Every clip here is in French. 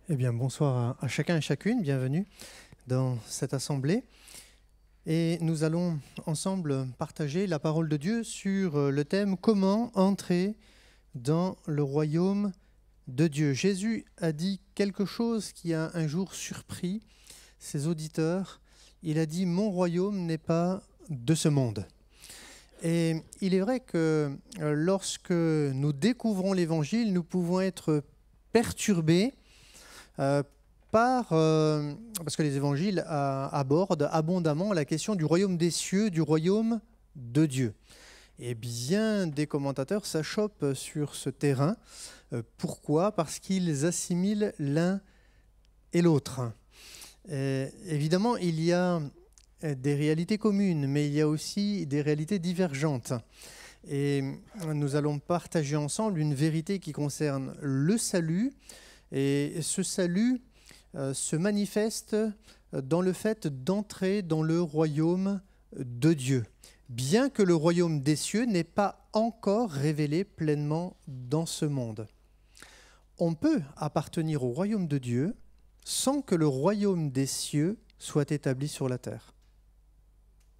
Eh bien, bonsoir à chacun et chacune, bienvenue dans cette assemblée. Et nous allons ensemble partager la parole de Dieu sur le thème « Comment entrer dans le royaume de Dieu ?» Jésus a dit quelque chose qui a un jour surpris ses auditeurs. Il a dit « Mon royaume n'est pas de ce monde ». Et il est vrai que lorsque nous découvrons l'Évangile, nous pouvons être perturbés parce que les évangiles abordent abondamment la question du royaume des cieux, du royaume de Dieu. Et bien des commentateurs s'achoppent sur ce terrain. Pourquoi ? Parce qu'ils assimilent l'un et l'autre. Évidemment, il y a des réalités communes, mais il y a aussi des réalités divergentes. Et nous allons partager ensemble une vérité qui concerne le salut. Et ce salut se manifeste dans le fait d'entrer dans le royaume de Dieu, bien que le royaume des cieux n'ait pas encore révélé pleinement dans ce monde. On peut appartenir au royaume de Dieu sans que le royaume des cieux soit établi sur la terre.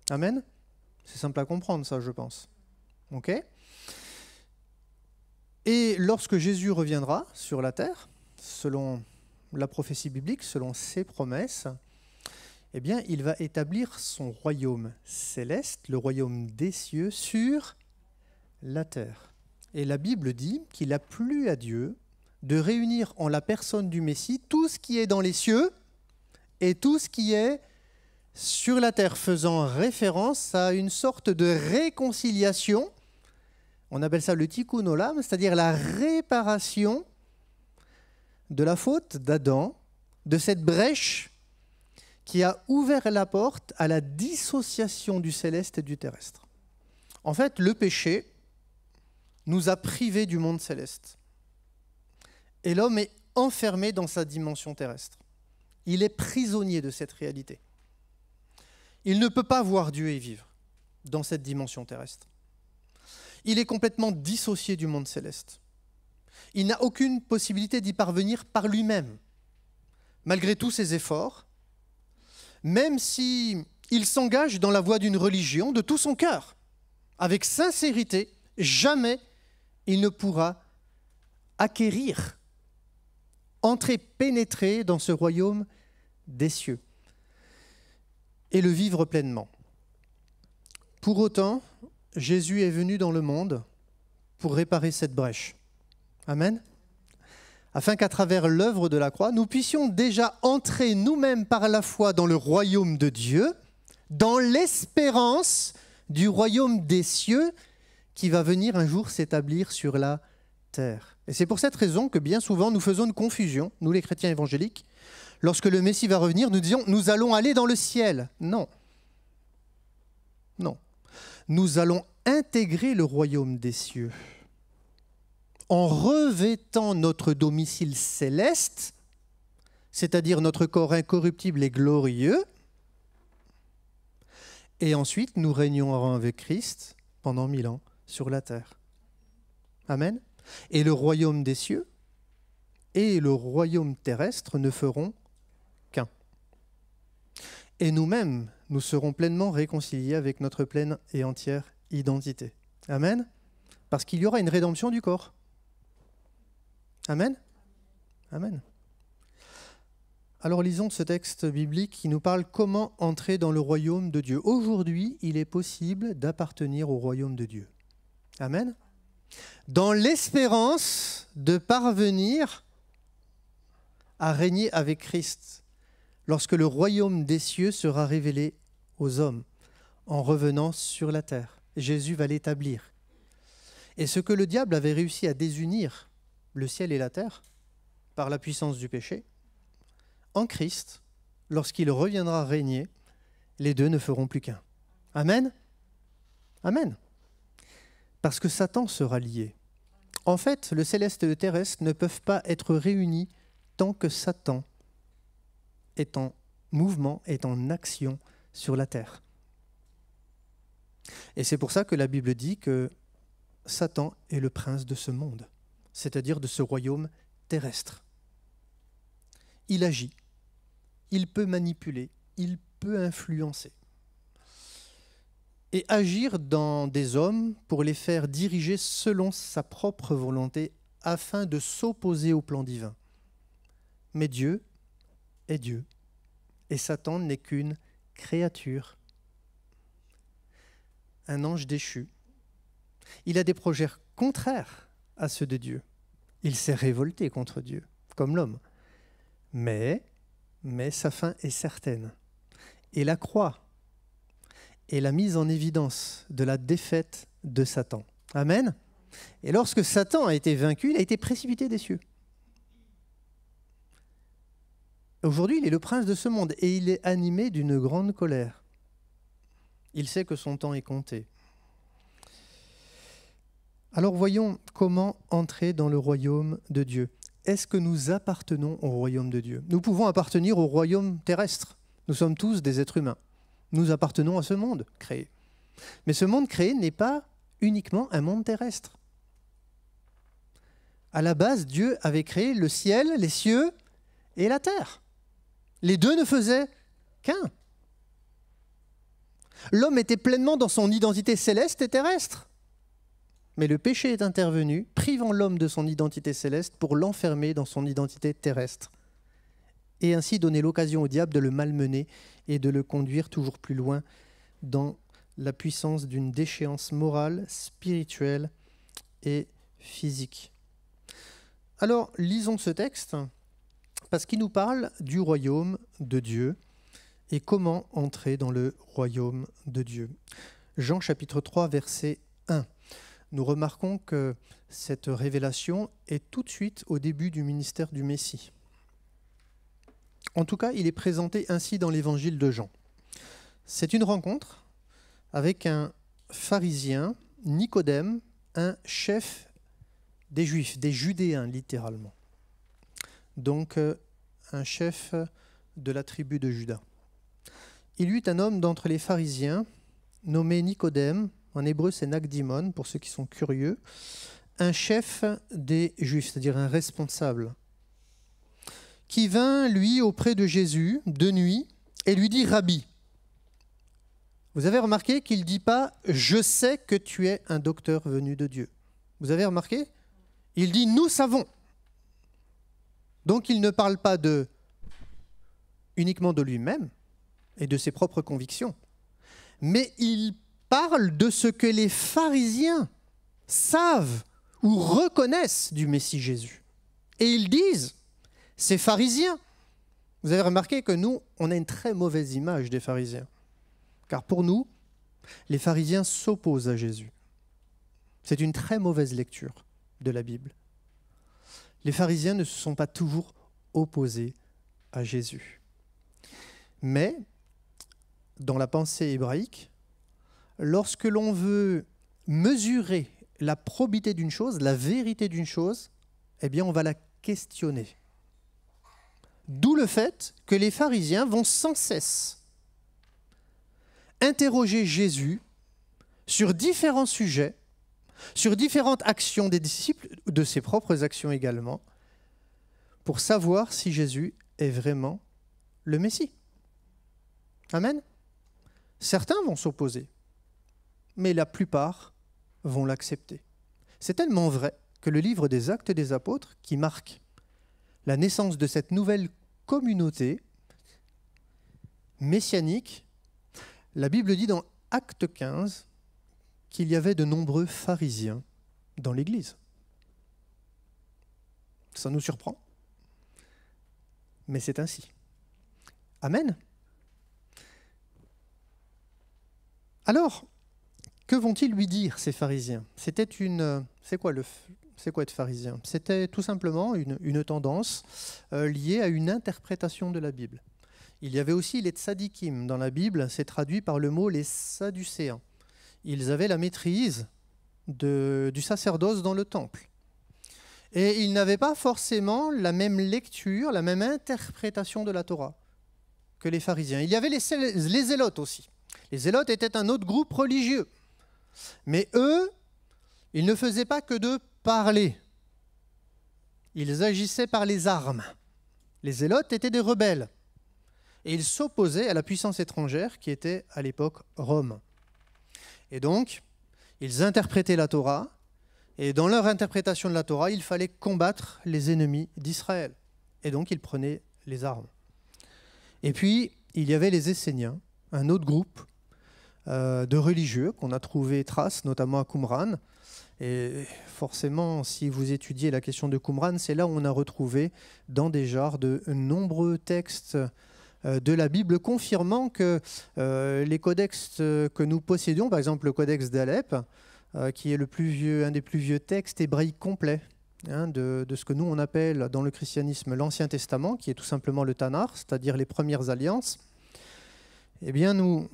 Amen ? C'est simple à comprendre, ça, je pense. Ok ? Et lorsque Jésus reviendra sur la terre, selon la prophétie biblique, selon ses promesses, eh bien, il va établir son royaume céleste, le royaume des cieux, sur la terre. Et la Bible dit qu'il a plu à Dieu de réunir en la personne du Messie tout ce qui est dans les cieux et tout ce qui est sur la terre, faisant référence à une sorte de réconciliation. On appelle ça le tikkun olam, c'est-à-dire la réparation de la faute d'Adam, de cette brèche qui a ouvert la porte à la dissociation du céleste et du terrestre. En fait, le péché nous a privés du monde céleste. Et l'homme est enfermé dans sa dimension terrestre. Il est prisonnier de cette réalité. Il ne peut pas voir Dieu et vivre dans cette dimension terrestre. Il est complètement dissocié du monde céleste. Il n'a aucune possibilité d'y parvenir par lui-même, malgré tous ses efforts, même s'il s'engage dans la voie d'une religion de tout son cœur, avec sincérité, jamais il ne pourra acquérir, entrer, pénétrer dans ce royaume des cieux et le vivre pleinement. Pour autant, Jésus est venu dans le monde pour réparer cette brèche. Amen. Afin qu'à travers l'œuvre de la croix, nous puissions déjà entrer nous-mêmes par la foi dans le royaume de Dieu, dans l'espérance du royaume des cieux qui va venir un jour s'établir sur la terre. Et c'est pour cette raison que bien souvent nous faisons une confusion, nous les chrétiens évangéliques, lorsque le Messie va revenir, nous disons « nous allons aller dans le ciel ». Non. Non. Nous allons intégrer le royaume des cieux en revêtant notre domicile céleste, c'est-à-dire notre corps incorruptible et glorieux, et ensuite nous régnerons avec Christ pendant 1000 ans sur la terre. Amen. Et le royaume des cieux et le royaume terrestre ne feront qu'un. Et nous-mêmes, nous serons pleinement réconciliés avec notre pleine et entière identité. Amen. Parce qu'il y aura une rédemption du corps. Amen. Amen. Alors lisons ce texte biblique qui nous parle comment entrer dans le royaume de Dieu. Aujourd'hui, il est possible d'appartenir au royaume de Dieu. Amen. Dans l'espérance de parvenir à régner avec Christ lorsque le royaume des cieux sera révélé aux hommes en revenant sur la terre. Jésus va l'établir. Et ce que le diable avait réussi à désunir, le ciel et la terre, par la puissance du péché, en Christ, lorsqu'il reviendra régner, les deux ne feront plus qu'un. Amen. Amen. Parce que Satan sera lié. En fait, le céleste et le terrestre ne peuvent pas être réunis tant que Satan est en mouvement, est en action sur la terre. Et c'est pour ça que la Bible dit que Satan est le prince de ce monde, c'est-à-dire de ce royaume terrestre. il agit, il peut manipuler, il peut influencer. Et agir dans des hommes pour les faire diriger selon sa propre volonté afin de s'opposer au plan divin. Mais Dieu est Dieu et Satan n'est qu'une créature, un ange déchu. Il a des projets contraires à ceux de Dieu. Il s'est révolté contre Dieu, comme l'homme. Mais sa fin est certaine. Et la croix est la mise en évidence de la défaite de Satan. Amen. Et lorsque Satan a été vaincu, il a été précipité des cieux. Aujourd'hui, il est le prince de ce monde et il est animé d'une grande colère. Il sait que son temps est compté. Alors voyons comment entrer dans le royaume de Dieu. Est-ce que nous appartenons au royaume de Dieu? Nous pouvons appartenir au royaume terrestre. Nous sommes tous des êtres humains. Nous appartenons à ce monde créé. Mais ce monde créé n'est pas uniquement un monde terrestre. À la base, Dieu avait créé le ciel, les cieux et la terre. Les deux ne faisaient qu'un. L'homme était pleinement dans son identité céleste et terrestre. Mais le péché est intervenu, privant l'homme de son identité céleste pour l'enfermer dans son identité terrestre. Et ainsi donner l'occasion au diable de le malmener et de le conduire toujours plus loin dans la puissance d'une déchéance morale, spirituelle et physique. Alors, lisons ce texte, parce qu'il nous parle du royaume de Dieu et comment entrer dans le royaume de Dieu. Jean chapitre 3, verset 1. Nous remarquons que cette révélation est tout de suite au début du ministère du Messie. En tout cas, il est présenté ainsi dans l'évangile de Jean. C'est une rencontre avec un pharisien, Nicodème, un chef des Juifs, des Judéens littéralement. Donc un chef de la tribu de Juda. Il y eut un homme d'entre les pharisiens, nommé Nicodème, en hébreu c'est Nagdimon, pour ceux qui sont curieux, un chef des Juifs, c'est-à-dire un responsable, qui vint, lui, auprès de Jésus, de nuit, et lui dit « Rabbi ». Vous avez remarqué qu'il ne dit pas « Je sais que tu es un docteur venu de Dieu ». Vous avez remarqué? Il dit « Nous savons ». Donc il ne parle pas uniquement de lui-même et de ses propres convictions, mais il parle de ce que les pharisiens savent ou reconnaissent du Messie Jésus. Et ils disent, ces pharisiens, vous avez remarqué que nous, on a une très mauvaise image des pharisiens. Car pour nous, les pharisiens s'opposent à Jésus. C'est une très mauvaise lecture de la Bible. Les pharisiens ne se sont pas toujours opposés à Jésus. Mais, dans la pensée hébraïque, lorsque l'on veut mesurer la probité d'une chose, la vérité d'une chose, eh bien on va la questionner. D'où le fait que les pharisiens vont sans cesse interroger Jésus sur différents sujets, sur différentes actions des disciples, de ses propres actions également, pour savoir si Jésus est vraiment le Messie. Amen. Certains vont s'opposer, mais la plupart vont l'accepter. C'est tellement vrai que le livre des Actes des Apôtres, qui marque la naissance de cette nouvelle communauté messianique, la Bible dit dans Acte 15 qu'il y avait de nombreux pharisiens dans l'Église. Ça nous surprend, mais c'est ainsi. Amen. Alors, que vont-ils lui dire, ces pharisiens? C'est quoi être pharisien? C'était tout simplement une tendance liée à une interprétation de la Bible. Il y avait aussi les tzadikim dans la Bible, c'est traduit par le mot les sadducéens. Ils avaient la maîtrise du sacerdoce dans le temple. Et ils n'avaient pas forcément la même lecture, la même interprétation de la Torah que les pharisiens. Il y avait les zélotes aussi. Les zélotes étaient un autre groupe religieux. Mais eux, ils ne faisaient pas que de parler. Ils agissaient par les armes. Les zélotes étaient des rebelles. Et ils s'opposaient à la puissance étrangère qui était à l'époque Rome. Et donc, ils interprétaient la Torah. Et dans leur interprétation de la Torah, il fallait combattre les ennemis d'Israël. Et donc, ils prenaient les armes. Et puis, il y avait les Esséniens, un autre groupe de religieux qu'on a trouvé trace, notamment à Qumran. Et forcément, si vous étudiez la question de Qumran, c'est là où on a retrouvé dans des jarres de nombreux textes de la Bible confirmant que les codex que nous possédions, par exemple le codex d'Alep, qui est un des plus vieux textes hébraïques complets de ce que nous on appelle dans le christianisme l'Ancien Testament, qui est tout simplement le Tanakh, c'est-à-dire les premières alliances, eh bien nous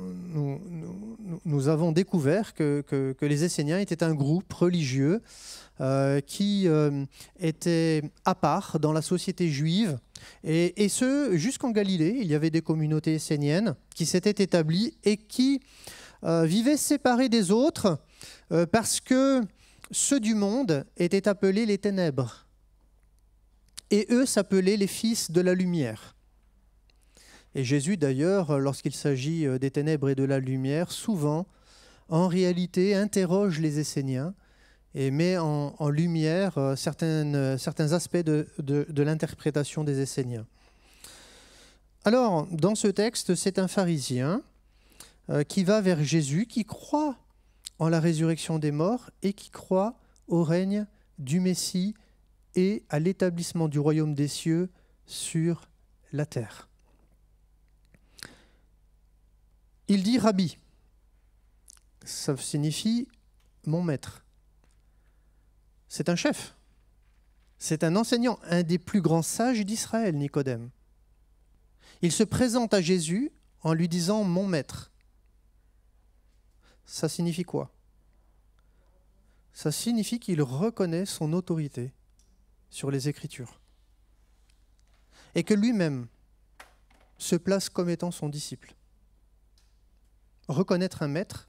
avons découvert que les Esséniens étaient un groupe religieux qui était à part dans la société juive, et ce, jusqu'en Galilée, il y avait des communautés esséniennes qui s'étaient établies et qui vivaient séparées des autres parce que ceux du monde étaient appelés les ténèbres, et eux s'appelaient les fils de la lumière. Et Jésus, d'ailleurs, lorsqu'il s'agit des ténèbres et de la lumière, souvent, en réalité, interroge les Esséniens et met en lumière certains aspects de l'interprétation des Esséniens. Alors, dans ce texte, c'est un pharisien qui va vers Jésus, qui croit en la résurrection des morts et qui croit au règne du Messie et à l'établissement du royaume des cieux sur la terre. Il dit « Rabbi », ça signifie « mon maître ». C'est un chef, c'est un enseignant, un des plus grands sages d'Israël, Nicodème. Il se présente à Jésus en lui disant « mon maître ». Ça signifie quoi? Ça signifie qu'il reconnaît son autorité sur les Écritures et que lui-même se place comme étant son disciple. Reconnaître un maître,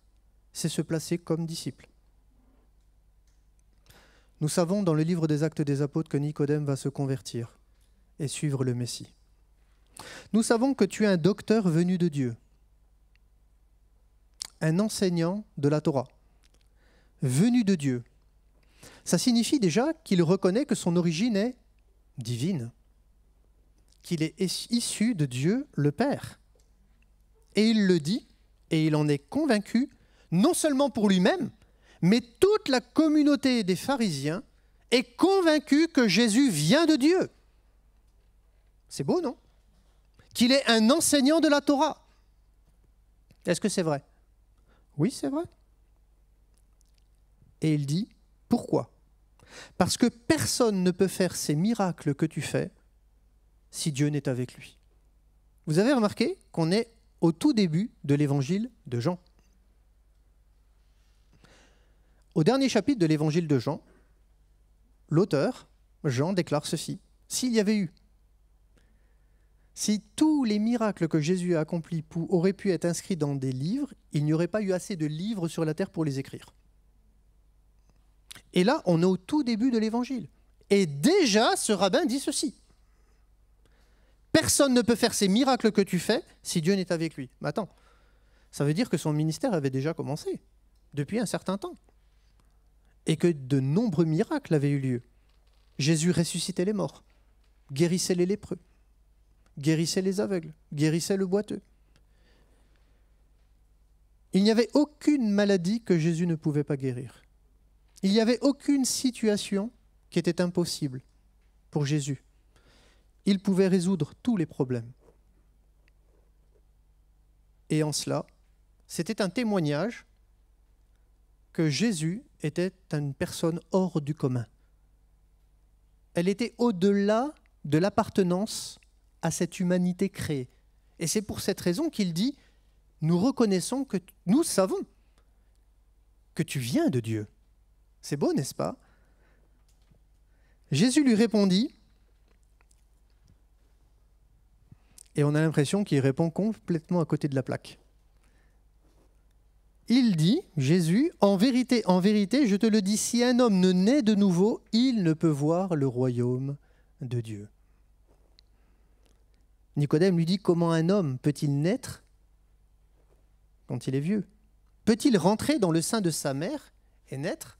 c'est se placer comme disciple. Nous savons dans le livre des Actes des Apôtres que Nicodème va se convertir et suivre le Messie. Nous savons que tu es un docteur venu de Dieu, un enseignant de la Torah, venu de Dieu. Ça signifie déjà qu'il reconnaît que son origine est divine, qu'il est issu de Dieu le Père. Et il le dit, et il en est convaincu, non seulement pour lui-même, mais toute la communauté des pharisiens est convaincue que Jésus vient de Dieu. C'est beau, non? Qu'il est un enseignant de la Torah. Est-ce que c'est vrai? Oui, c'est vrai. Et il dit, pourquoi? Parce que personne ne peut faire ces miracles que tu fais si Dieu n'est avec lui. Vous avez remarqué qu'on est au tout début de l'évangile de Jean. Au dernier chapitre de l'évangile de Jean, l'auteur, Jean, déclare ceci. Si tous les miracles que Jésus a accomplis auraient pu être inscrits dans des livres, il n'y aurait pas eu assez de livres sur la terre pour les écrire. Et là, on est au tout début de l'évangile. Et déjà, ce rabbin dit ceci. Personne ne peut faire ces miracles que tu fais si Dieu n'est avec lui. Mais attends, ça veut dire que son ministère avait déjà commencé depuis un certain temps. Et que de nombreux miracles avaient eu lieu. Jésus ressuscitait les morts, guérissait les lépreux, guérissait les aveugles, guérissait le boiteux. Il n'y avait aucune maladie que Jésus ne pouvait pas guérir. Il n'y avait aucune situation qui était impossible pour Jésus. Il pouvait résoudre tous les problèmes. Et en cela, c'était un témoignage que Jésus était une personne hors du commun. Elle était au-delà de l'appartenance à cette humanité créée. Et c'est pour cette raison qu'il dit, nous reconnaissons que nous savons que tu viens de Dieu. C'est beau, n'est-ce pas? Jésus lui répondit, et on a l'impression qu'il répond complètement à côté de la plaque. Il dit, Jésus, en vérité, je te le dis, si un homme ne naît de nouveau, il ne peut voir le royaume de Dieu. Nicodème lui dit, comment un homme peut-il naître quand il est vieux? Peut-il rentrer dans le sein de sa mère et naître?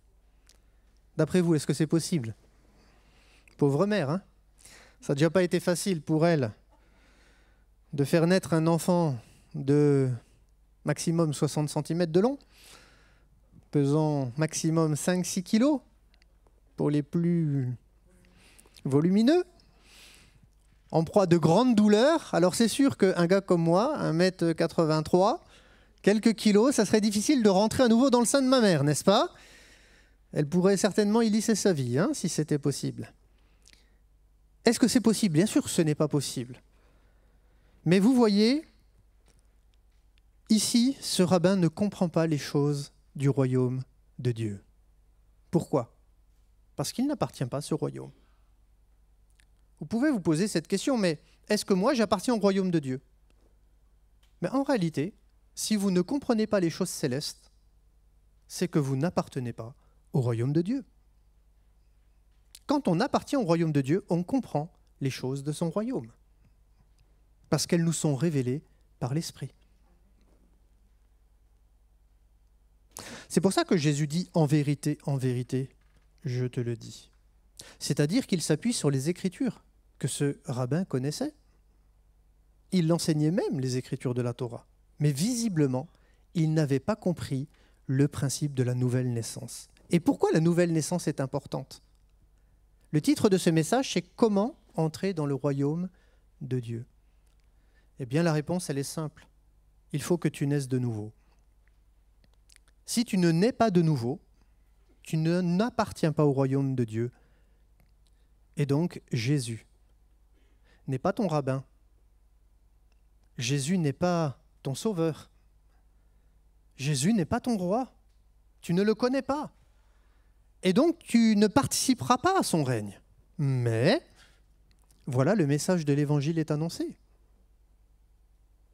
D'après vous, est-ce que c'est possible? Pauvre mère, hein? Ça n'a déjà pas été facile pour elle de faire naître un enfant de maximum 60 cm de long, pesant maximum 5-6 kilos pour les plus volumineux, en proie de grandes douleurs. Alors c'est sûr qu'un gars comme moi, 1,83 m, quelques kilos, ça serait difficile de rentrer à nouveau dans le sein de ma mère, n'est-ce pas? Elle pourrait certainement y lisser sa vie, hein, si c'était possible. Est-ce que c'est possible? Bien sûr que ce n'est pas possible. Mais vous voyez, ici, ce rabbin ne comprend pas les choses du royaume de Dieu. Pourquoi? Parce qu'il n'appartient pas à ce royaume. Vous pouvez vous poser cette question, mais est-ce que moi j'appartiens au royaume de Dieu? Mais en réalité, si vous ne comprenez pas les choses célestes, c'est que vous n'appartenez pas au royaume de Dieu. Quand on appartient au royaume de Dieu, on comprend les choses de son royaume, parce qu'elles nous sont révélées par l'Esprit. C'est pour ça que Jésus dit « en vérité, je te le dis ». C'est-à-dire qu'il s'appuie sur les Écritures que ce rabbin connaissait. Il enseignait même les Écritures de la Torah. Mais visiblement, il n'avait pas compris le principe de la nouvelle naissance. Et pourquoi la nouvelle naissance est importante? Le titre de ce message, c'est « Comment entrer dans le royaume de Dieu ?» Eh bien, la réponse, elle est simple. Il faut que tu naisses de nouveau. Si tu ne nais pas de nouveau, tu n'appartiens pas au royaume de Dieu. Et donc, Jésus n'est pas ton rabbin. Jésus n'est pas ton sauveur. Jésus n'est pas ton roi. Tu ne le connais pas. Et donc, tu ne participeras pas à son règne. Mais, voilà, le message de l'Évangile est annoncé.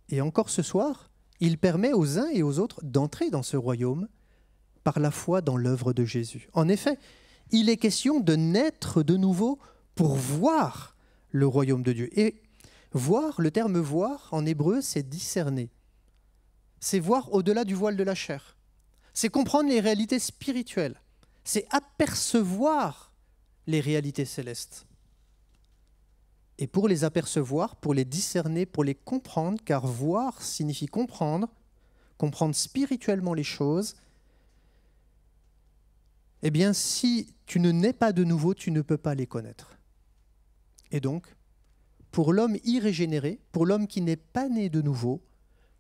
Et encore ce soir, il permet aux uns et aux autres d'entrer dans ce royaume par la foi dans l'œuvre de Jésus. En effet, il est question de naître de nouveau pour voir le royaume de Dieu. Et voir, le terme voir, en hébreu, c'est discerner. C'est voir au-delà du voile de la chair. C'est comprendre les réalités spirituelles. C'est apercevoir les réalités célestes. Et pour les apercevoir, pour les discerner, pour les comprendre, car voir signifie comprendre spirituellement les choses, eh bien, si tu ne nais pas de nouveau, tu ne peux pas les connaître. Et donc, pour l'homme irrégénéré, pour l'homme qui n'est pas né de nouveau,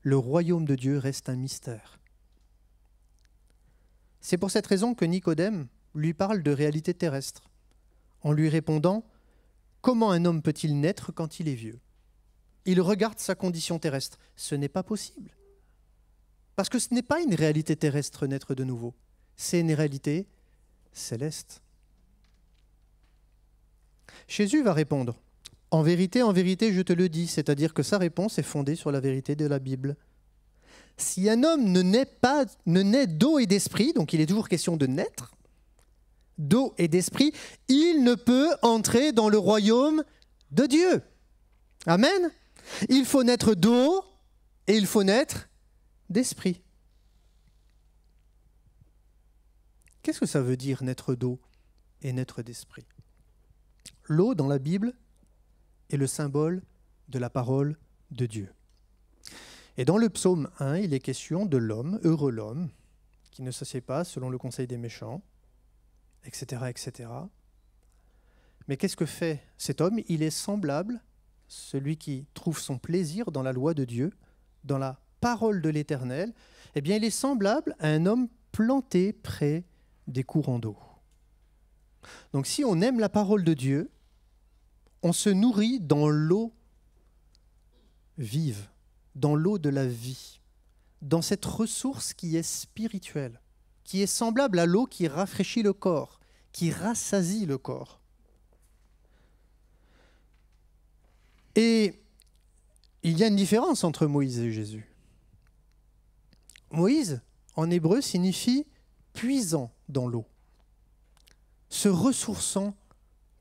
le royaume de Dieu reste un mystère. C'est pour cette raison que Nicodème lui parle de réalité terrestre, en lui répondant « Comment un homme peut-il naître quand il est vieux ?» Il regarde sa condition terrestre. Ce n'est pas possible. Parce que ce n'est pas une réalité terrestre naître de nouveau. C'est une réalité céleste. Jésus va répondre « en vérité, je te le dis », c'est-à-dire que sa réponse est fondée sur la vérité de la Bible. Si un homme ne naît d'eau et d'esprit, donc il est toujours question de naître, d'eau et d'esprit, il ne peut entrer dans le royaume de Dieu. Amen. Il faut naître d'eau et il faut naître d'esprit. Qu'est-ce que ça veut dire naître d'eau et naître d'esprit? L'eau dans la Bible est le symbole de la parole de Dieu. Et dans le psaume 1, il est question de l'homme, heureux l'homme, qui ne s'assied pas selon le conseil des méchants, etc., etc. Mais qu'est-ce que fait cet homme? Il est semblable, celui qui trouve son plaisir dans la loi de Dieu, dans la parole de l'Éternel, eh bien il est semblable à un homme planté près des courants d'eau. Donc si on aime la parole de Dieu, on se nourrit dans l'eau vive, dans l'eau de la vie, dans cette ressource qui est spirituelle, qui est semblable à l'eau qui rafraîchit le corps, qui rassasie le corps. Et il y a une différence entre Moïse et Jésus. Moïse, en hébreu, signifie puisant dans l'eau, se ressourçant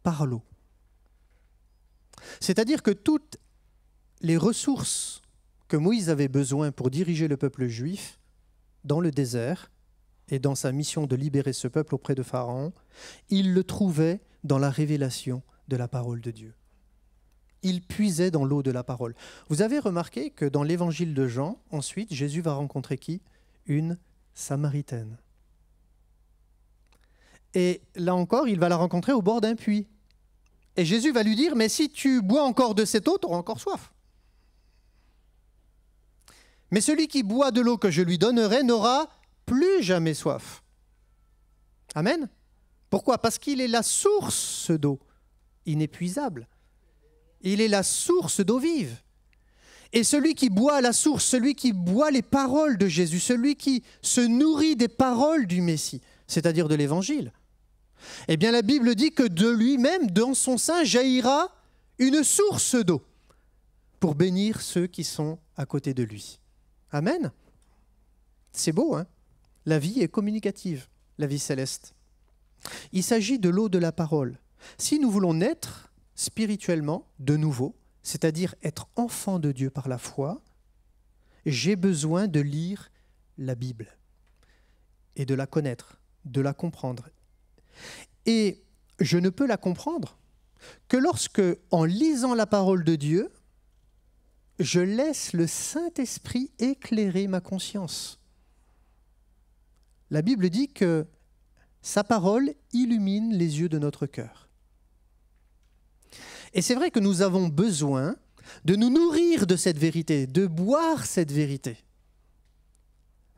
par l'eau. C'est-à-dire que toute les ressources que Moïse avait besoin pour diriger le peuple juif dans le désert et dans sa mission de libérer ce peuple auprès de Pharaon, il le trouvait dans la révélation de la parole de Dieu. Il puisait dans l'eau de la parole. Vous avez remarqué que dans l'évangile de Jean, ensuite, Jésus va rencontrer qui? Une Samaritaine. Et là encore, il va la rencontrer au bord d'un puits. Et Jésus va lui dire, mais si tu bois encore de cette eau, tu auras encore soif. Mais celui qui boit de l'eau que je lui donnerai n'aura plus jamais soif. Amen. Pourquoi? Parce qu'il est la source d'eau inépuisable. Il est la source d'eau vive. Et celui qui boit à la source, celui qui boit les paroles de Jésus, celui qui se nourrit des paroles du Messie, c'est-à-dire de l'Évangile, eh bien la Bible dit que de lui-même, dans son sein, jaillira une source d'eau pour bénir ceux qui sont à côté de lui. Amen. C'est beau, hein? La vie est communicative, la vie céleste. Il s'agit de l'eau de la parole. Si nous voulons naître spirituellement de nouveau, c'est-à-dire être enfant de Dieu par la foi, j'ai besoin de lire la Bible et de la connaître, de la comprendre. Et je ne peux la comprendre que lorsque, en lisant la parole de Dieu, je laisse le Saint-Esprit éclairer ma conscience. La Bible dit que sa parole illumine les yeux de notre cœur. Et c'est vrai que nous avons besoin de nous nourrir de cette vérité, de boire cette vérité.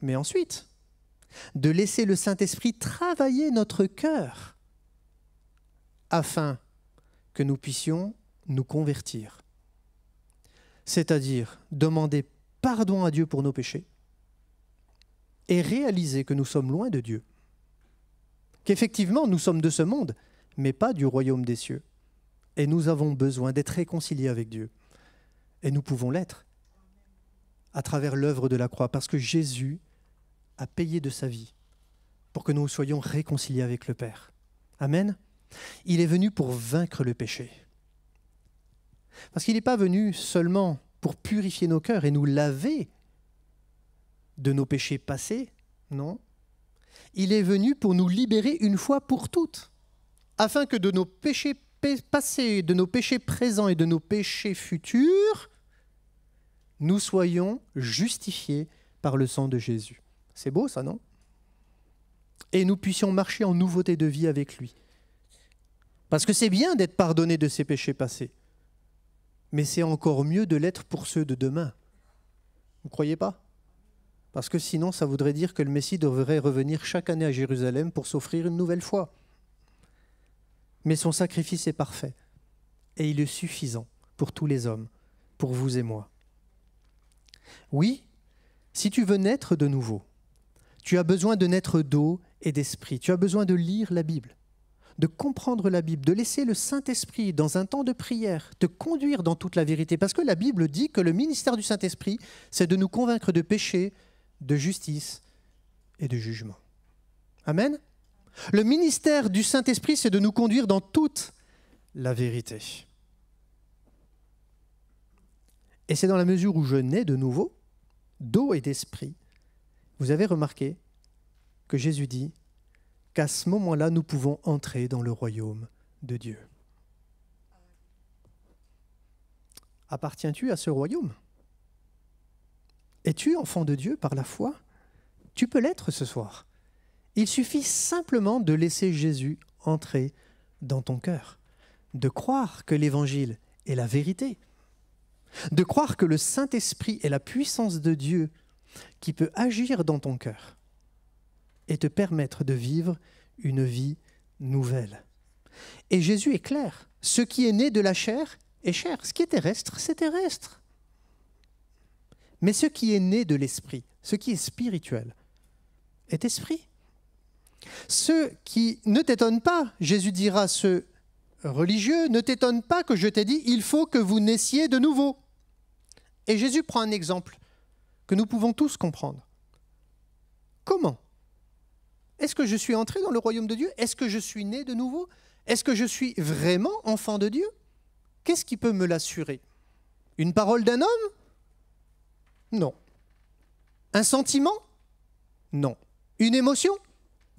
Mais ensuite, de laisser le Saint-Esprit travailler notre cœur afin que nous puissions nous convertir. C'est-à-dire demander pardon à Dieu pour nos péchés et réaliser que nous sommes loin de Dieu. Qu'effectivement, nous sommes de ce monde, mais pas du royaume des cieux. Et nous avons besoin d'être réconciliés avec Dieu. Et nous pouvons l'être à travers l'œuvre de la croix, parce que Jésus a payé de sa vie pour que nous soyons réconciliés avec le Père. Amen. Il est venu pour vaincre le péché. Parce qu'il n'est pas venu seulement pour purifier nos cœurs et nous laver de nos péchés passés, non. Il est venu pour nous libérer une fois pour toutes, afin que de nos péchés passés, de nos péchés présents et de nos péchés futurs, nous soyons justifiés par le sang de Jésus. C'est beau ça, non? Et nous puissions marcher en nouveauté de vie avec lui. Parce que c'est bien d'être pardonné de ses péchés passés, mais c'est encore mieux de l'être pour ceux de demain. Vous ne croyez pas? Parce que sinon, ça voudrait dire que le Messie devrait revenir chaque année à Jérusalem pour s'offrir une nouvelle fois. Mais son sacrifice est parfait et il est suffisant pour tous les hommes, pour vous et moi. Oui, si tu veux naître de nouveau, tu as besoin de naître d'eau et d'esprit. Tu as besoin de lire la Bible, de comprendre la Bible, de laisser le Saint-Esprit, dans un temps de prière, te conduire dans toute la vérité. Parce que la Bible dit que le ministère du Saint-Esprit, c'est de nous convaincre de péché, de justice et de jugement. Amen. Le ministère du Saint-Esprit, c'est de nous conduire dans toute la vérité. Et c'est dans la mesure où je nais de nouveau, d'eau et d'esprit, vous avez remarqué que Jésus dit qu'à ce moment-là, nous pouvons entrer dans le royaume de Dieu. Appartiens-tu à ce royaume? Es-tu enfant de Dieu par la foi? Tu peux l'être ce soir. Il suffit simplement de laisser Jésus entrer dans ton cœur, de croire que l'Évangile est la vérité, de croire que le Saint-Esprit est la puissance de Dieu qui peut agir dans ton cœur et te permettre de vivre une vie nouvelle. Et Jésus est clair, ce qui est né de la chair est chair, ce qui est terrestre, c'est terrestre. Mais ce qui est né de l'esprit, ce qui est spirituel, est esprit. Ce qui ne t'étonne pas, Jésus dira à ce religieux, ne t'étonne pas que je t'ai dit, il faut que vous naissiez de nouveau. Et Jésus prend un exemple que nous pouvons tous comprendre. Comment? Est-ce que je suis entré dans le royaume de Dieu? Est-ce que je suis né de nouveau? Est-ce que je suis vraiment enfant de Dieu? Qu'est-ce qui peut me l'assurer? Une parole d'un homme? Non. Un sentiment? Non. Une émotion?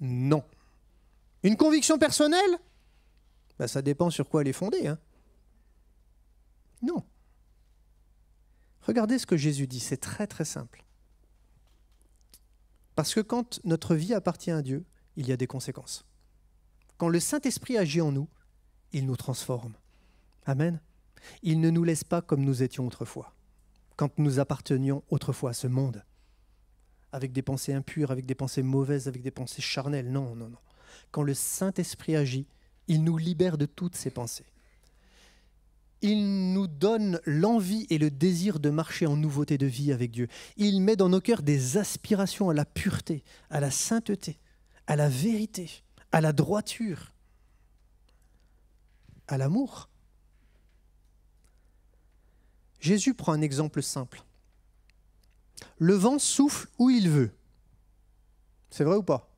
Non. Une conviction personnelle? Ben, ça dépend sur quoi elle est fondée. Hein. Non. Regardez ce que Jésus dit, c'est très très simple. Parce que quand notre vie appartient à Dieu, il y a des conséquences. Quand le Saint-Esprit agit en nous, il nous transforme. Amen. Il ne nous laisse pas comme nous étions autrefois, quand nous appartenions autrefois à ce monde, avec des pensées impures, avec des pensées mauvaises, avec des pensées charnelles. Non, non, non. Quand le Saint-Esprit agit, il nous libère de toutes ces pensées. Il nous donne l'envie et le désir de marcher en nouveauté de vie avec Dieu. Il met dans nos cœurs des aspirations à la pureté, à la sainteté, à la vérité, à la droiture, à l'amour. Jésus prend un exemple simple. Le vent souffle où il veut. C'est vrai ou pas?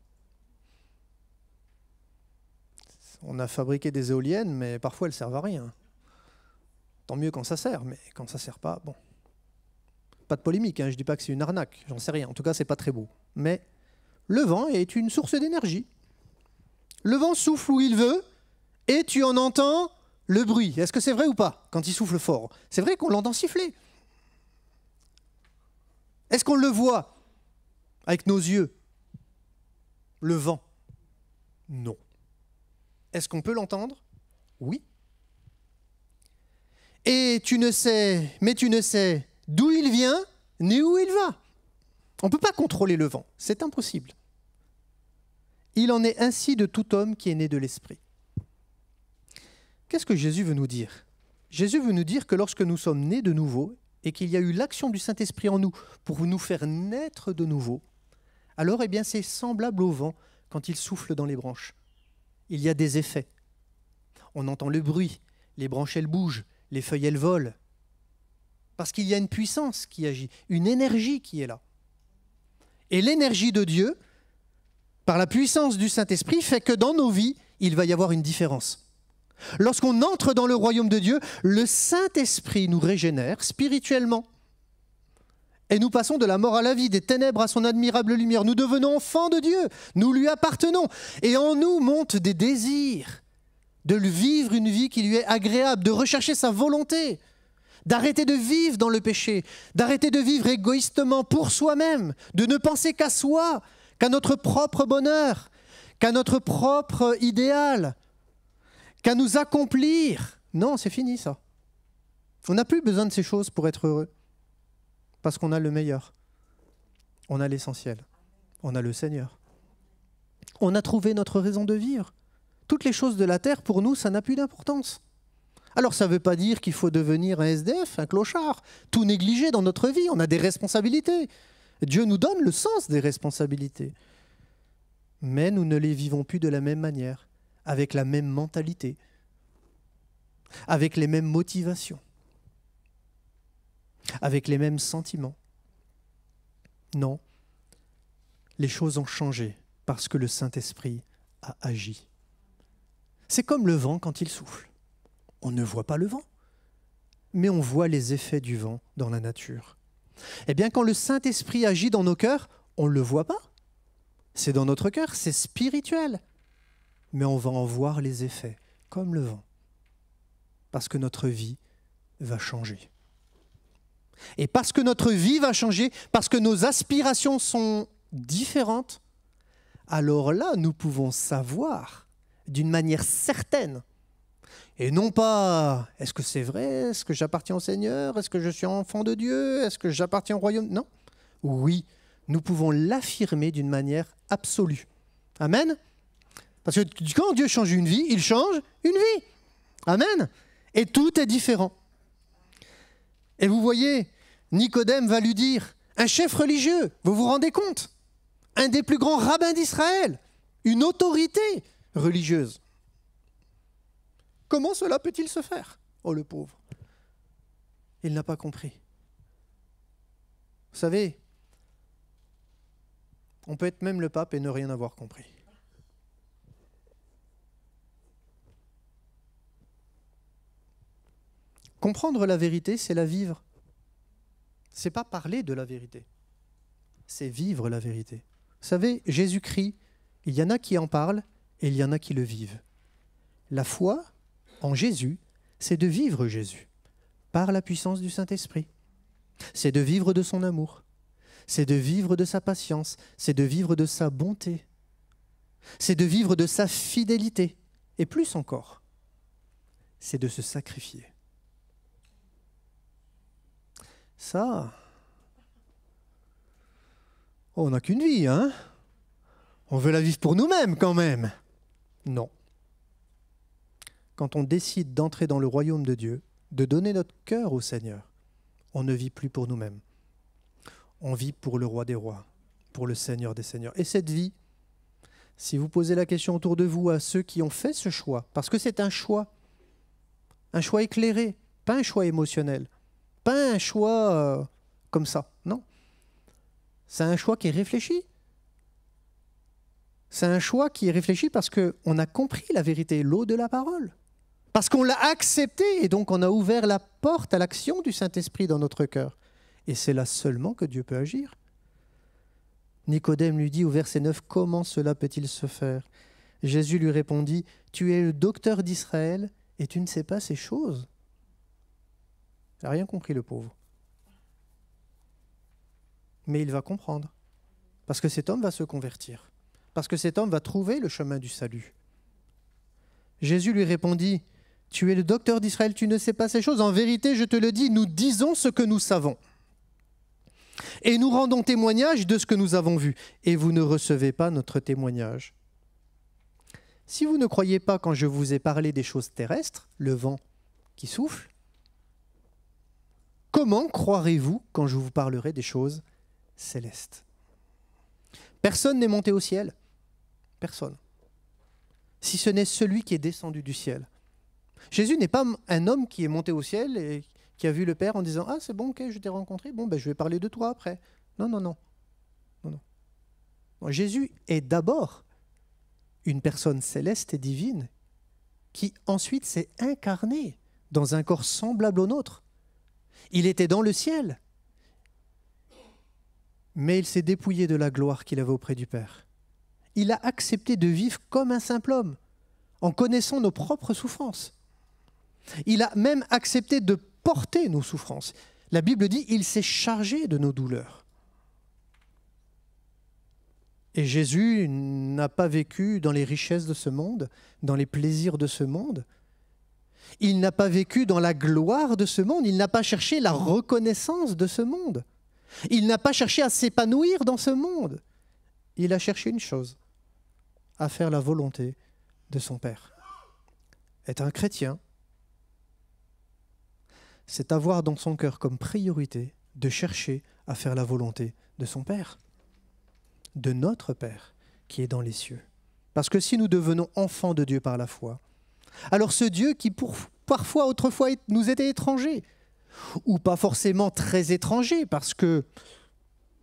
On a fabriqué des éoliennes, mais parfois elles ne servent à rien. Tant mieux quand ça sert, mais quand ça ne sert pas, bon. Pas de polémique, hein, je ne dis pas que c'est une arnaque, j'en sais rien. En tout cas, ce n'est pas très beau. Mais le vent est une source d'énergie. Le vent souffle où il veut et tu en entends le bruit. Est-ce que c'est vrai ou pas quand il souffle fort? C'est vrai qu'on l'entend siffler. Est-ce qu'on le voit avec nos yeux? Le vent? Non. Est-ce qu'on peut l'entendre? Oui. Et tu ne sais d'où il vient, ni où il va. On ne peut pas contrôler le vent, c'est impossible. Il en est ainsi de tout homme qui est né de l'Esprit. Qu'est-ce que Jésus veut nous dire? Jésus veut nous dire que lorsque nous sommes nés de nouveau et qu'il y a eu l'action du Saint-Esprit en nous pour nous faire naître de nouveau, alors eh bien, c'est semblable au vent quand il souffle dans les branches. Il y a des effets. On entend le bruit, les branches elles bougent, les feuilles elles volent. Parce qu'il y a une puissance qui agit, une énergie qui est là. Et l'énergie de Dieu, par la puissance du Saint-Esprit, fait que dans nos vies, il va y avoir une différence. Lorsqu'on entre dans le royaume de Dieu, le Saint-Esprit nous régénère spirituellement. Et nous passons de la mort à la vie, des ténèbres à son admirable lumière. Nous devenons enfants de Dieu, nous lui appartenons. Et en nous montent des désirs de vivre une vie qui lui est agréable, de rechercher sa volonté, d'arrêter de vivre dans le péché, d'arrêter de vivre égoïstement pour soi-même, de ne penser qu'à soi, qu'à notre propre bonheur, qu'à notre propre idéal, qu'à nous accomplir. Non, c'est fini ça. On n'a plus besoin de ces choses pour être heureux, parce qu'on a le meilleur. On a l'essentiel. On a le Seigneur. On a trouvé notre raison de vivre. Toutes les choses de la terre, pour nous, ça n'a plus d'importance. Alors ça ne veut pas dire qu'il faut devenir un SDF, un clochard, tout négliger dans notre vie. On a des responsabilités. Dieu nous donne le sens des responsabilités. Mais nous ne les vivons plus de la même manière, avec la même mentalité, avec les mêmes motivations, avec les mêmes sentiments. Non, les choses ont changé parce que le Saint-Esprit a agi. C'est comme le vent quand il souffle. On ne voit pas le vent, mais on voit les effets du vent dans la nature. Eh bien, quand le Saint-Esprit agit dans nos cœurs, on ne le voit pas. C'est dans notre cœur, c'est spirituel. Mais on va en voir les effets, comme le vent. Parce que notre vie va changer. Et parce que notre vie va changer, parce que nos aspirations sont différentes, alors là, nous pouvons savoir d'une manière certaine, et non pas « est-ce que c'est vrai? Est-ce que j'appartiens au Seigneur? Est-ce que je suis enfant de Dieu? Est-ce que j'appartiens au royaume ?» Non. Oui, nous pouvons l'affirmer d'une manière absolue. Amen. Parce que quand Dieu change une vie, il change une vie. Amen. Et tout est différent. Et vous voyez, Nicodème va lui dire, un chef religieux, vous vous rendez compte? Un des plus grands rabbins d'Israël, une autorité religieuse. Comment cela peut-il se faire? Oh, le pauvre. Il n'a pas compris. Vous savez, on peut être même le pape et ne rien avoir compris. Comprendre la vérité, c'est la vivre. C'est pas parler de la vérité, c'est vivre la vérité. Vous savez, Jésus-Christ, il y en a qui en parlent et il y en a qui le vivent. La foi en Jésus, c'est de vivre Jésus par la puissance du Saint-Esprit. C'est de vivre de son amour, c'est de vivre de sa patience, c'est de vivre de sa bonté, c'est de vivre de sa fidélité. Et plus encore, c'est de se sacrifier. Ça, on n'a qu'une vie, hein? On veut la vivre pour nous-mêmes quand même. Non. Quand on décide d'entrer dans le royaume de Dieu, de donner notre cœur au Seigneur, on ne vit plus pour nous-mêmes. On vit pour le roi des rois, pour le Seigneur des seigneurs. Et cette vie, si vous posez la question autour de vous à ceux qui ont fait ce choix, parce que c'est un choix éclairé, pas un choix émotionnel, pas un choix comme ça, non. C'est un choix qui est réfléchi. C'est un choix qui est réfléchi parce qu'on a compris la vérité, l'eau de la parole. Parce qu'on l'a accepté et donc on a ouvert la porte à l'action du Saint-Esprit dans notre cœur. Et c'est là seulement que Dieu peut agir. Nicodème lui dit au verset 9, « Comment cela peut-il se faire ?» Jésus lui répondit, « Tu es le docteur d'Israël et tu ne sais pas ces choses. » Il n'a rien compris, le pauvre. Mais il va comprendre. Parce que cet homme va se convertir. Parce que cet homme va trouver le chemin du salut. Jésus lui répondit, « Tu es le docteur d'Israël, tu ne sais pas ces choses. En vérité, je te le dis, nous disons ce que nous savons. Et nous rendons témoignage de ce que nous avons vu. Et vous ne recevez pas notre témoignage. Si vous ne croyez pas quand je vous ai parlé des choses terrestres, le vent qui souffle, comment croirez-vous quand je vous parlerai des choses célestes ? » Personne n'est monté au ciel. Personne. Si ce n'est celui qui est descendu du ciel. Jésus n'est pas un homme qui est monté au ciel et qui a vu le Père en disant « Ah, c'est bon, ok, je t'ai rencontré, bon, ben, je vais parler de toi après. » Non, non, non. Non, non. Non, Jésus est d'abord une personne céleste et divine qui ensuite s'est incarnée dans un corps semblable au nôtre. Il était dans le ciel, mais il s'est dépouillé de la gloire qu'il avait auprès du Père. Il a accepté de vivre comme un simple homme, en connaissant nos propres souffrances. Il a même accepté de porter nos souffrances. La Bible dit, il s'est chargé de nos douleurs. Et Jésus n'a pas vécu dans les richesses de ce monde, dans les plaisirs de ce monde. Il n'a pas vécu dans la gloire de ce monde. Il n'a pas cherché la reconnaissance de ce monde. Il n'a pas cherché à s'épanouir dans ce monde. Il a cherché une chose, à faire la volonté de son Père. Être un chrétien, c'est avoir dans son cœur comme priorité de chercher à faire la volonté de son Père, de notre Père qui est dans les cieux. Parce que si nous devenons enfants de Dieu par la foi, alors ce Dieu qui parfois autrefois nous était étranger, ou pas forcément très étranger, parce que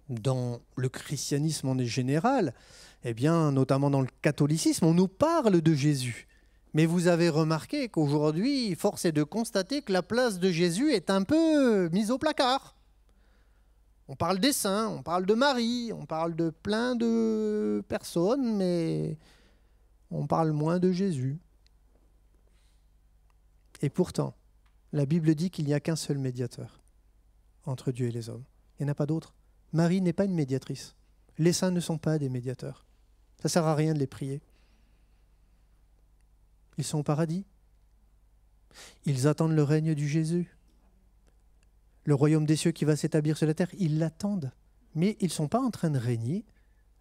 dans le christianisme en général, eh bien, notamment dans le catholicisme, on nous parle de Jésus. Mais vous avez remarqué qu'aujourd'hui, force est de constater que la place de Jésus est un peu mise au placard. On parle des saints, on parle de Marie, on parle de plein de personnes, mais on parle moins de Jésus. Et pourtant, la Bible dit qu'il n'y a qu'un seul médiateur entre Dieu et les hommes. Il n'y en a pas d'autre. Marie n'est pas une médiatrice. Les saints ne sont pas des médiateurs. Ça ne sert à rien de les prier. Ils sont au paradis. Ils attendent le règne du Jésus. Le royaume des cieux qui va s'établir sur la terre, ils l'attendent. Mais ils ne sont pas en train de régner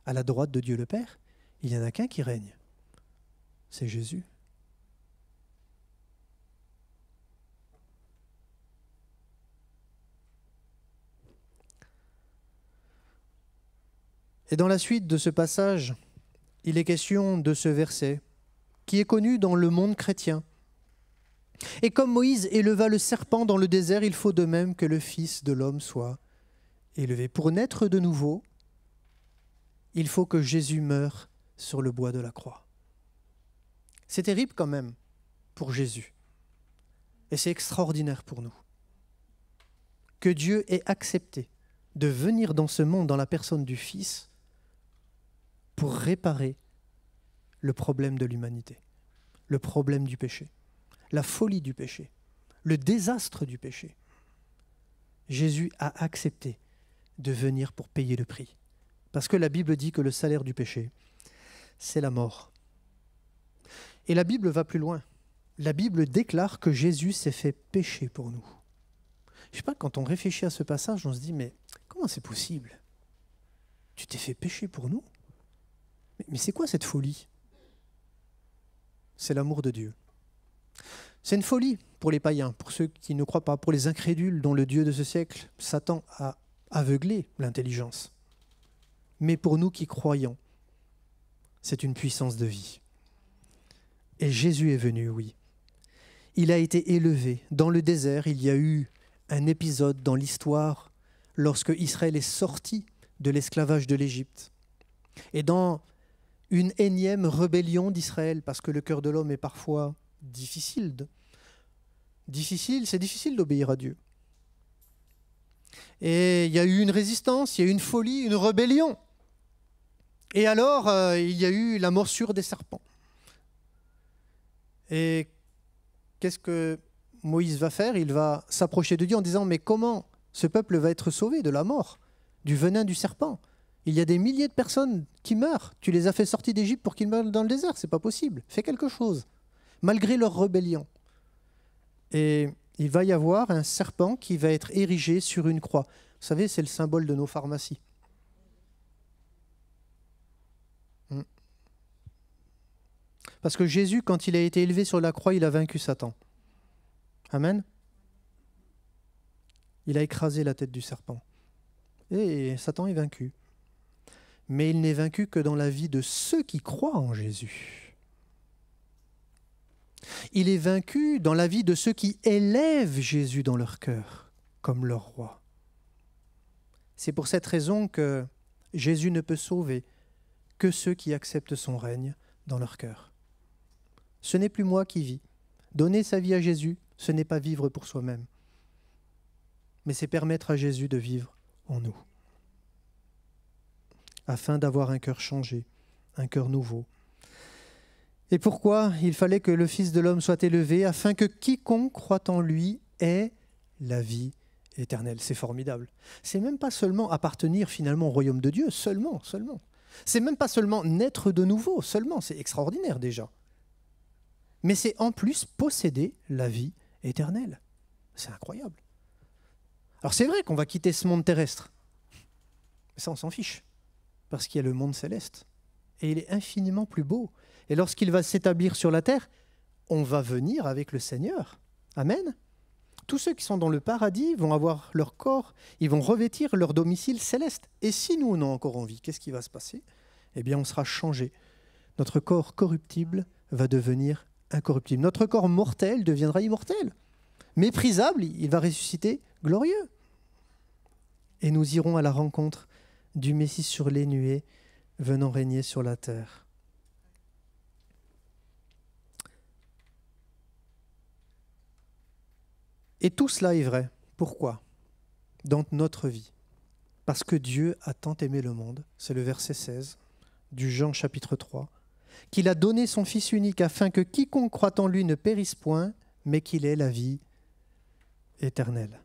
à la droite de Dieu le Père. Il n'y en a qu'un qui règne. C'est Jésus. Et dans la suite de ce passage, il est question de ce verset qui est connu dans le monde chrétien. Et comme Moïse éleva le serpent dans le désert, il faut de même que le Fils de l'homme soit élevé. Pour naître de nouveau, il faut que Jésus meure sur le bois de la croix. C'est terrible quand même pour Jésus. Et c'est extraordinaire pour nous que Dieu ait accepté de venir dans ce monde dans la personne du Fils pour réparer le problème de l'humanité, le problème du péché, la folie du péché, le désastre du péché. Jésus a accepté de venir pour payer le prix. Parce que la Bible dit que le salaire du péché, c'est la mort. Et la Bible va plus loin. La Bible déclare que Jésus s'est fait pécher pour nous. Je ne sais pas, quand on réfléchit à ce passage, on se dit, mais comment c'est possible? Tu t'es fait pécher pour nous? Mais c'est quoi cette folie? C'est l'amour de Dieu. C'est une folie pour les païens, pour ceux qui ne croient pas, pour les incrédules dont le Dieu de ce siècle, Satan, a aveuglé l'intelligence. Mais pour nous qui croyons, c'est une puissance de vie. Et Jésus est venu, oui. Il a été élevé. Dans le désert, il y a eu un épisode dans l'histoire lorsque Israël est sorti de l'esclavage de l'Égypte. Et dans une énième rébellion d'Israël, parce que le cœur de l'homme est parfois difficile. C'est difficile d'obéir à Dieu. Et il y a eu une résistance, il y a eu une folie, une rébellion. Et alors, il y a eu la morsure des serpents. Et qu'est-ce que Moïse va faire? Il va s'approcher de Dieu en disant, mais comment ce peuple va être sauvé de la mort, du venin du serpent? Il y a des milliers de personnes qui meurent. Tu les as fait sortir d'Égypte pour qu'ils meurent dans le désert. C'est pas possible. Fais quelque chose. Malgré leur rébellion. Et il va y avoir un serpent qui va être érigé sur une croix. Vous savez, c'est le symbole de nos pharmacies. Parce que Jésus, quand il a été élevé sur la croix, il a vaincu Satan. Amen. Il a écrasé la tête du serpent. Et Satan est vaincu. Mais il n'est vaincu que dans la vie de ceux qui croient en Jésus. Il est vaincu dans la vie de ceux qui élèvent Jésus dans leur cœur, comme leur roi. C'est pour cette raison que Jésus ne peut sauver que ceux qui acceptent son règne dans leur cœur. Ce n'est plus moi qui vis. Donner sa vie à Jésus, ce n'est pas vivre pour soi-même, mais c'est permettre à Jésus de vivre en nous, afin d'avoir un cœur changé, un cœur nouveau. Et pourquoi il fallait que le Fils de l'homme soit élevé, afin que quiconque croit en lui ait la vie éternelle. C'est formidable. C'est même pas seulement appartenir finalement au royaume de Dieu, seulement. C'est même pas seulement naître de nouveau, seulement. C'est extraordinaire déjà. Mais c'est en plus posséder la vie éternelle. C'est incroyable. Alors c'est vrai qu'on va quitter ce monde terrestre. Mais ça, on s'en fiche. Parce qu'il y a le monde céleste. Et il est infiniment plus beau. Et lorsqu'il va s'établir sur la terre, on va venir avec le Seigneur. Amen. Tous ceux qui sont dans le paradis vont avoir leur corps, ils vont revêtir leur domicile céleste. Et si nous, on est encore en vie, qu'est-ce qui va se passer? Eh bien, on sera changé. Notre corps corruptible va devenir incorruptible. Notre corps mortel deviendra immortel. Méprisable, il va ressusciter glorieux. Et nous irons à la rencontre du Messie sur les nuées, venant régner sur la terre. Et tout cela est vrai. Pourquoi? Dans notre vie. Parce que Dieu a tant aimé le monde, c'est le verset 16 du Jean chapitre 3, qu'il a donné son Fils unique afin que quiconque croit en lui ne périsse point, mais qu'il ait la vie éternelle.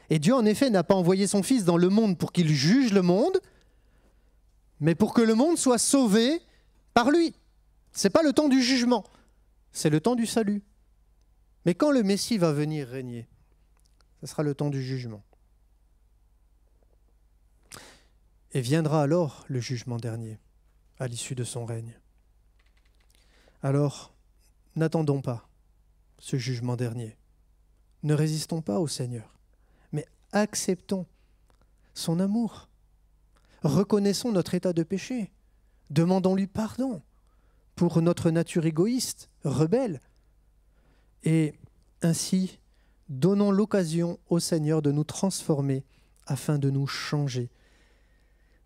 Et Dieu, en effet, n'a pas envoyé son Fils dans le monde pour qu'il juge le monde, mais pour que le monde soit sauvé par lui. Ce n'est pas le temps du jugement, c'est le temps du salut. Mais quand le Messie va venir régner, ce sera le temps du jugement. Et viendra alors le jugement dernier, à l'issue de son règne. Alors, n'attendons pas ce jugement dernier. Ne résistons pas au Seigneur, mais acceptons son amour. Reconnaissons notre état de péché. Demandons-lui pardon pour notre nature égoïste, rebelle. Et ainsi, donnons l'occasion au Seigneur de nous transformer afin de nous changer.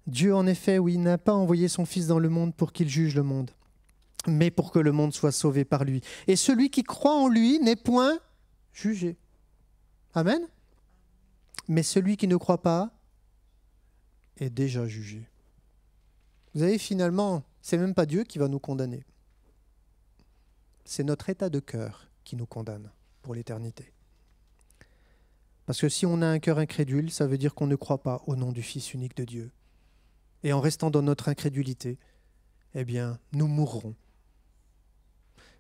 Dieu, en effet, oui, n'a pas envoyé son Fils dans le monde pour qu'il juge le monde, mais pour que le monde soit sauvé par lui. Et celui qui croit en lui n'est point jugé. Amen. Mais celui qui ne croit pas est déjà jugé. Vous savez, finalement, c'est même pas Dieu qui va nous condamner. C'est notre état de cœur qui nous condamne pour l'éternité. Parce que si on a un cœur incrédule, ça veut dire qu'on ne croit pas au nom du Fils unique de Dieu. Et en restant dans notre incrédulité, eh bien, nous mourrons.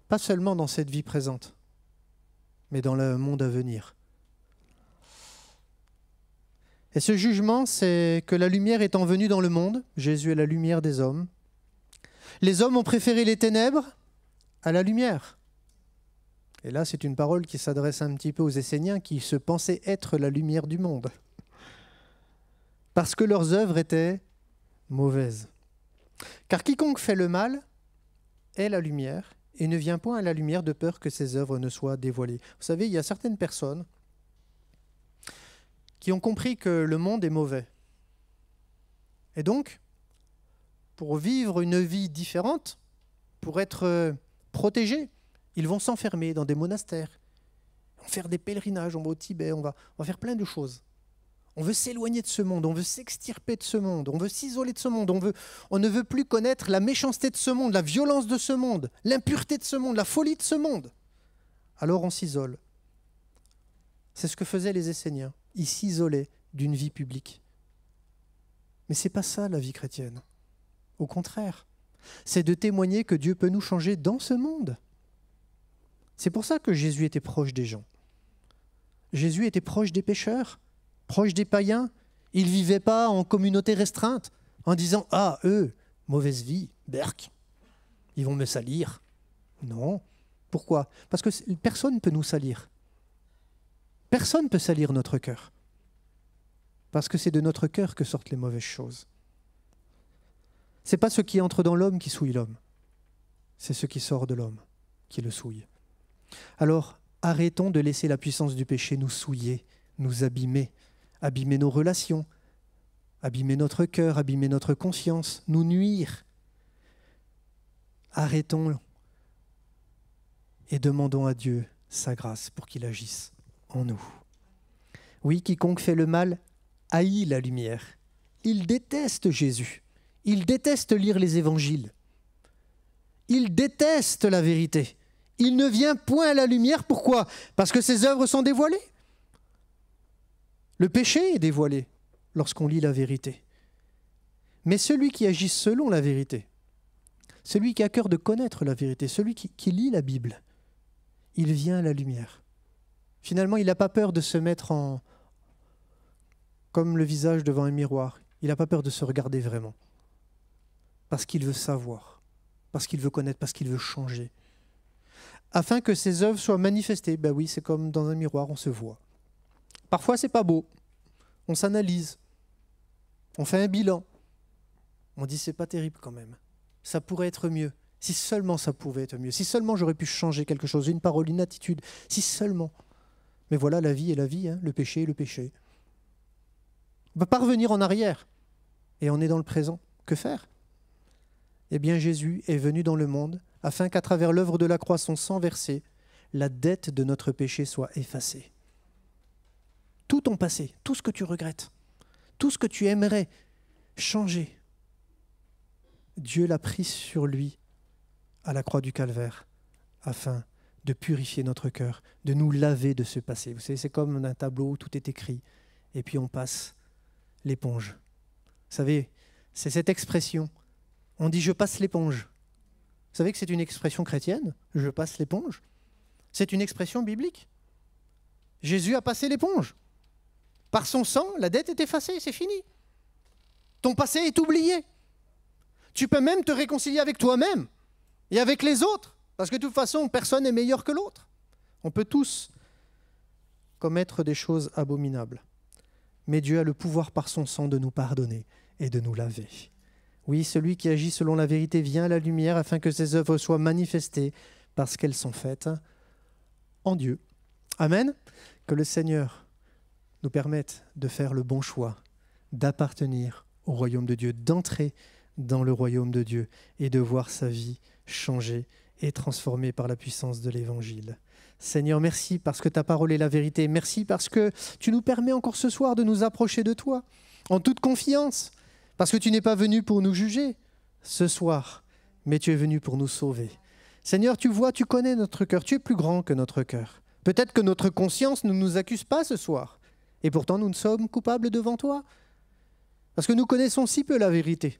Pas seulement dans cette vie présente, mais dans le monde à venir. Et ce jugement, c'est que la lumière étant venue dans le monde, Jésus est la lumière des hommes, les hommes ont préféré les ténèbres à la lumière. Et là, c'est une parole qui s'adresse un petit peu aux Esséniens qui se pensaient être la lumière du monde. Parce que leurs œuvres étaient mauvaises. Car quiconque fait le mal est la lumière et ne vient point à la lumière de peur que ses œuvres ne soient dévoilées. Vous savez, il y a certaines personnes qui ont compris que le monde est mauvais. Et donc, pour vivre une vie différente, pour être protégés, ils vont s'enfermer dans des monastères, on va faire des pèlerinages, on va au Tibet, on va faire plein de choses. On veut s'éloigner de ce monde, on veut s'extirper de ce monde, on veut s'isoler de ce monde, on ne veut plus connaître la méchanceté de ce monde, la violence de ce monde, l'impureté de ce monde, la folie de ce monde. Alors on s'isole. C'est ce que faisaient les Esséniens. Ils s'isolaient d'une vie publique. Mais ce n'est pas ça la vie chrétienne. Au contraire, c'est de témoigner que Dieu peut nous changer dans ce monde. C'est pour ça que Jésus était proche des gens. Jésus était proche des pécheurs, proche des païens. Il ne vivait pas en communauté restreinte en disant « Ah, eux, mauvaise vie, berk, ils vont me salir. » Non. Pourquoi ? Parce que personne ne peut nous salir. Personne ne peut salir notre cœur. Parce que c'est de notre cœur que sortent les mauvaises choses. Ce n'est pas ce qui entre dans l'homme qui souille l'homme. C'est ce qui sort de l'homme qui le souille. Alors, arrêtons de laisser la puissance du péché nous souiller, nous abîmer, abîmer nos relations, abîmer notre cœur, abîmer notre conscience, nous nuire. Arrêtons et demandons à Dieu sa grâce pour qu'il agisse en nous. Oui, quiconque fait le mal haït la lumière. Il déteste Jésus. Il déteste lire les évangiles. Il déteste la vérité. Il ne vient point à la lumière. Pourquoi ? Parce que ses œuvres sont dévoilées. Le péché est dévoilé lorsqu'on lit la vérité. Mais celui qui agit selon la vérité, celui qui a cœur de connaître la vérité, celui qui lit la Bible, il vient à la lumière. Finalement, il n'a pas peur de se mettre comme le visage devant un miroir. Il n'a pas peur de se regarder vraiment. Parce qu'il veut savoir, parce qu'il veut connaître, parce qu'il veut changer. Afin que ses œuvres soient manifestées. Ben oui, c'est comme dans un miroir, on se voit. Parfois, c'est pas beau. On s'analyse. On fait un bilan. On dit, c'est pas terrible quand même. Ça pourrait être mieux. Si seulement ça pouvait être mieux. Si seulement j'aurais pu changer quelque chose, une parole, une attitude. Si seulement. Mais voilà, la vie est la vie, hein, le péché est le péché. On ne peut pas revenir en arrière. Et on est dans le présent. Que faire ? Eh bien, Jésus est venu dans le monde afin qu'à travers l'œuvre de la croix, son sang versé, la dette de notre péché soit effacée. Tout ton passé, tout ce que tu regrettes, tout ce que tu aimerais changer, Dieu l'a pris sur lui à la croix du Calvaire afin de purifier notre cœur, de nous laver de ce passé. Vous savez, c'est comme un tableau où tout est écrit et puis on passe l'éponge. Vous savez, c'est cette expression. On dit « je passe l'éponge ». Vous savez que c'est une expression chrétienne, « je passe l'éponge ». C'est une expression biblique. Jésus a passé l'éponge. Par son sang, la dette est effacée, c'est fini. Ton passé est oublié. Tu peux même te réconcilier avec toi-même et avec les autres, parce que de toute façon, personne n'est meilleur que l'autre. On peut tous commettre des choses abominables. Mais Dieu a le pouvoir par son sang de nous pardonner et de nous laver. Oui, celui qui agit selon la vérité vient à la lumière afin que ses œuvres soient manifestées parce qu'elles sont faites en Dieu. Amen. Que le Seigneur nous permette de faire le bon choix, d'appartenir au royaume de Dieu, d'entrer dans le royaume de Dieu et de voir sa vie changer et transformés par la puissance de l'Évangile. Seigneur, merci parce que ta parole est la vérité. Merci parce que tu nous permets encore ce soir de nous approcher de toi en toute confiance, parce que tu n'es pas venu pour nous juger ce soir, mais tu es venu pour nous sauver. Seigneur, tu vois, tu connais notre cœur, tu es plus grand que notre cœur. Peut-être que notre conscience ne nous accuse pas ce soir, et pourtant nous ne sommes coupables devant toi, parce que nous connaissons si peu la vérité,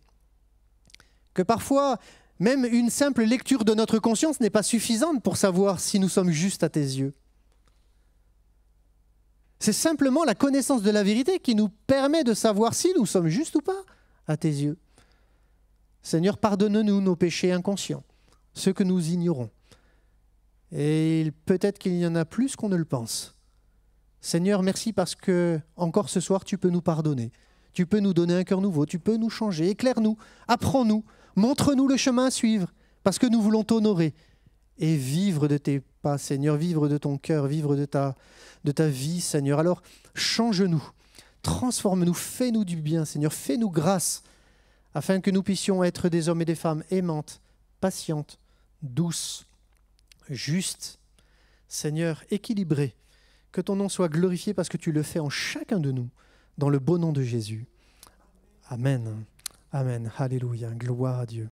que parfois, même une simple lecture de notre conscience n'est pas suffisante pour savoir si nous sommes justes à tes yeux. C'est simplement la connaissance de la vérité qui nous permet de savoir si nous sommes justes ou pas à tes yeux. Seigneur, pardonne-nous nos péchés inconscients, ceux que nous ignorons. Et peut-être qu'il y en a plus qu'on ne le pense. Seigneur, merci parce que encore ce soir, tu peux nous pardonner. Tu peux nous donner un cœur nouveau, tu peux nous changer. Éclaire-nous, apprends-nous, montre-nous le chemin à suivre, parce que nous voulons t'honorer et vivre de tes pas, Seigneur, vivre de ton cœur, vivre de ta vie, Seigneur. Alors, change-nous, transforme-nous, fais-nous du bien, Seigneur, fais-nous grâce, afin que nous puissions être des hommes et des femmes aimantes, patientes, douces, justes, Seigneur, équilibrés. Que ton nom soit glorifié parce que tu le fais en chacun de nous, dans le beau nom de Jésus. Amen. Amen. Alléluia. Gloire à Dieu.